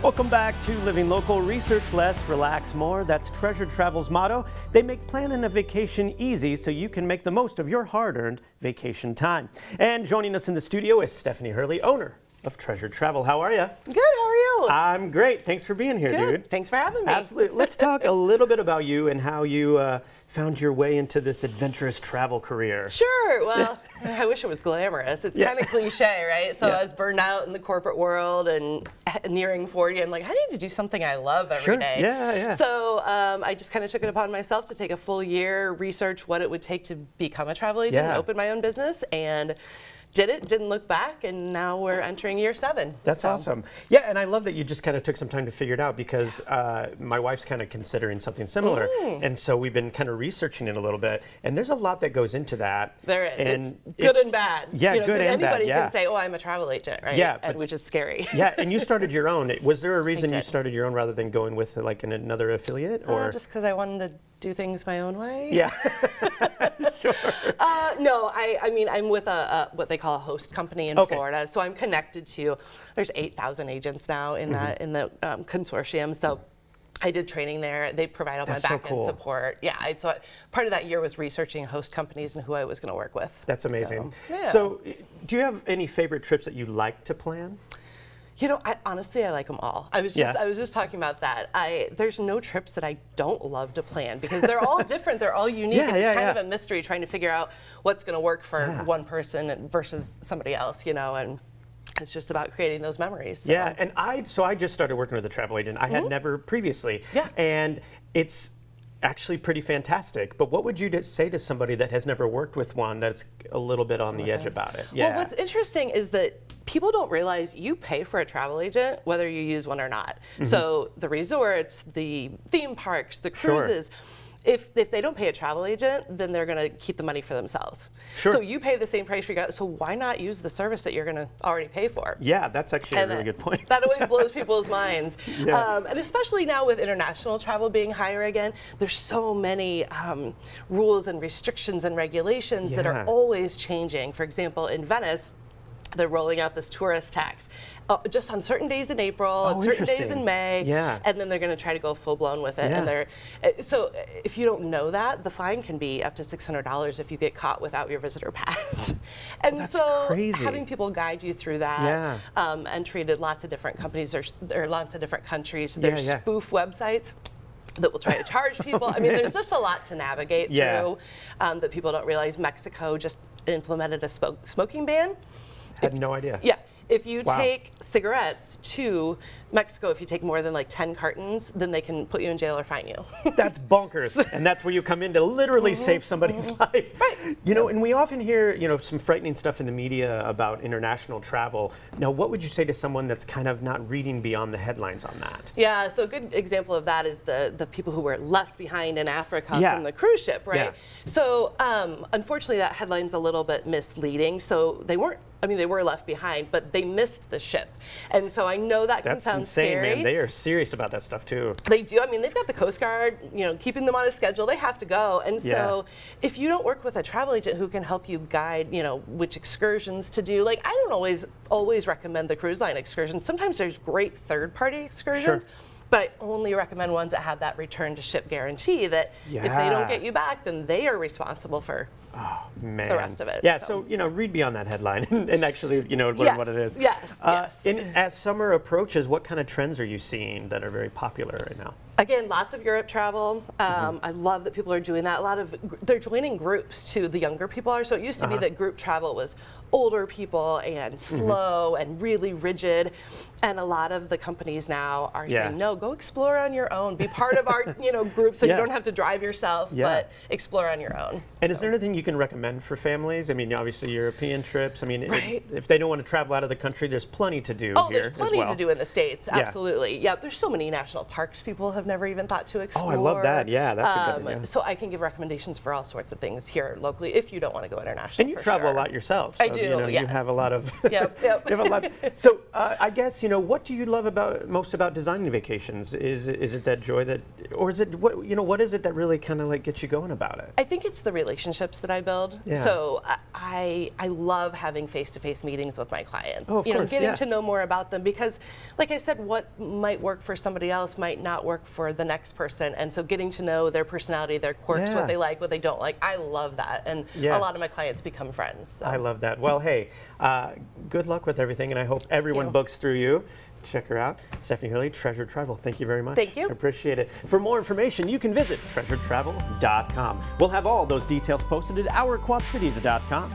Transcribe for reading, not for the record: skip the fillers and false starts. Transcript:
Welcome back to Living Local. Research less, relax more. That's Treasure Travel's motto. They make planning a vacation easy so you can make the most of your hard-earned vacation time. And joining us in the studio is Stephanie Hurley, owner of Treasure Travel. How are you? Good, how are you? I'm great. Thanks for being here, Good. dude. Thanks for having me. Absolutely. Let's talk a little bit about you and how you found your way into this adventurous travel career. Sure. Well, I wish it was glamorous. It's kind of cliche, right? So I was burned out in the corporate world and nearing 40. I'm like, I need to do something I love every day. Yeah. So I just kind of took it upon myself to take a full year, research what it would take to become a travel agent and open my own business, and did it, didn't look back, and now we're entering year 7. That's awesome. Yeah, and I love that you just kind of took some time to figure it out, because my wife's kind of considering something similar. And so we've been kind of researching it a little bit, and there's a lot that goes into that. There is. And it's good and bad. Yeah, you know, good and bad. Anybody can say, oh, I'm a travel agent, right? Yeah. And which is scary. Yeah, and you started your own. Was there a reason you started your own rather than going with like another affiliate? Or just because I wanted to do things my own way. Yeah. Sure. No, I mean, I'm with what they call a host company in Florida, so I'm connected to. There's 8,000 agents now in that in the consortium. So I did training there. They provide all my back-end support. Yeah, so part of that year was researching host companies and who I was going to work with. That's amazing. So, so, do you have any favorite trips that you like to plan? You know, honestly, I like them all. I was just talking about that. There's no trips that I don't love to plan, because they're all different. They're all unique. And it's kind of a mystery trying to figure out what's going to work for one person versus somebody else, you know, and it's just about creating those memories. So. Yeah, and I just started working with a travel agent. I had never previously. Yeah. And it's actually pretty fantastic. But what would you say to somebody that has never worked with one that's a little bit on the edge about it? Yeah. Well, what's interesting is that people don't realize you pay for a travel agent whether you use one or not. So the resorts, the theme parks, the cruises, if they don't pay a travel agent, then they're going to keep the money for themselves. So you pay the same price regardless. So why not use the service that you're going to already pay for? Yeah, that's actually a really good point. That always blows people's minds. And especially now with international travel being higher again, there's so many rules and restrictions and regulations that are always changing. For example, in Venice, they're rolling out this tourist tax just on certain days in April, and certain days in May, and then they're going to try to go full blown with it. And so if you don't know that, the fine can be up to $600 if you get caught without your visitor pass. And that's so crazy. Having people guide you through that, and treated lots of different companies, there are lots of different countries. There's spoof websites that will try to charge people. I mean, there's just a lot to navigate through that people don't realize. Mexico just implemented a smoking ban. I had no idea. Yeah. If you take cigarettes to Mexico, if you take more than like 10 cartons, then they can put you in jail or fine you. That's bonkers. And that's where you come in to literally save somebody's life. Right. You know, and we often hear, you know, some frightening stuff in the media about international travel. Now, what would you say to someone that's kind of not reading beyond the headlines on that? Yeah, so a good example of that is the people who were left behind in Africa from the cruise ship, right? So unfortunately, that headline's a little bit misleading. So they weren't, I mean, they were left behind, but they missed the ship. And so I know that can sound insane, scary. Man. They are serious about that stuff too. They do. I mean, they've got the Coast Guard, you know, keeping them on a schedule. They have to go. And so if you don't work with a travel agent who can help you guide, you know, which excursions to do, like I don't always recommend the cruise line excursions. Sometimes there's great third-party excursions. But I only recommend ones that have that return to ship guarantee, that if they don't get you back, then they are responsible for the rest of it. Yeah, so you know, read beyond that headline and actually, you know, learn what it is. Yes. And as summer approaches, what kind of trends are you seeing that are very popular right now? Again, lots of Europe travel. I love that people are doing that. They're joining groups too, the younger people are. So it used to be that group travel was older people and slow and really rigid. And a lot of the companies now are saying, no, go explore on your own. Be part of our group so you don't have to drive yourself, but explore on your own. And is there anything you can recommend for families? I mean, obviously European trips. I mean, if they don't want to travel out of the country, there's plenty to do here as well. There's plenty to do in the States, absolutely. Yeah, there's so many national parks people have never even thought to explore. Oh, I love that. Yeah, that's a good idea. So I can give recommendations for all sorts of things here locally if you don't want to go international. And you travel a lot yourself. So I do. do, you know, yes. you have a lot of. Yep. You have a lot. So I guess, you know, what do you love most about designing vacations? Is it that joy that, or is it what is it that really kind of like gets you going about it? I think it's the relationships that I build. Yeah. So I love having face-to-face meetings with my clients. Oh, of course, getting yeah. to know more about them, because, like I said, what might work for somebody else might not work for the next person, and so getting to know their personality, their quirks, Yeah. what they like, what they don't like. I love that, and Yeah. a lot of my clients become friends. So. I love that. Well, hey, good luck with everything, and I hope everyone books through you. Check her out. Stephanie Hurley, Treasured Travel. Thank you very much. Thank you. I appreciate it. For more information, you can visit treasuredtravel.com. We'll have all those details posted at ourquadcities.com.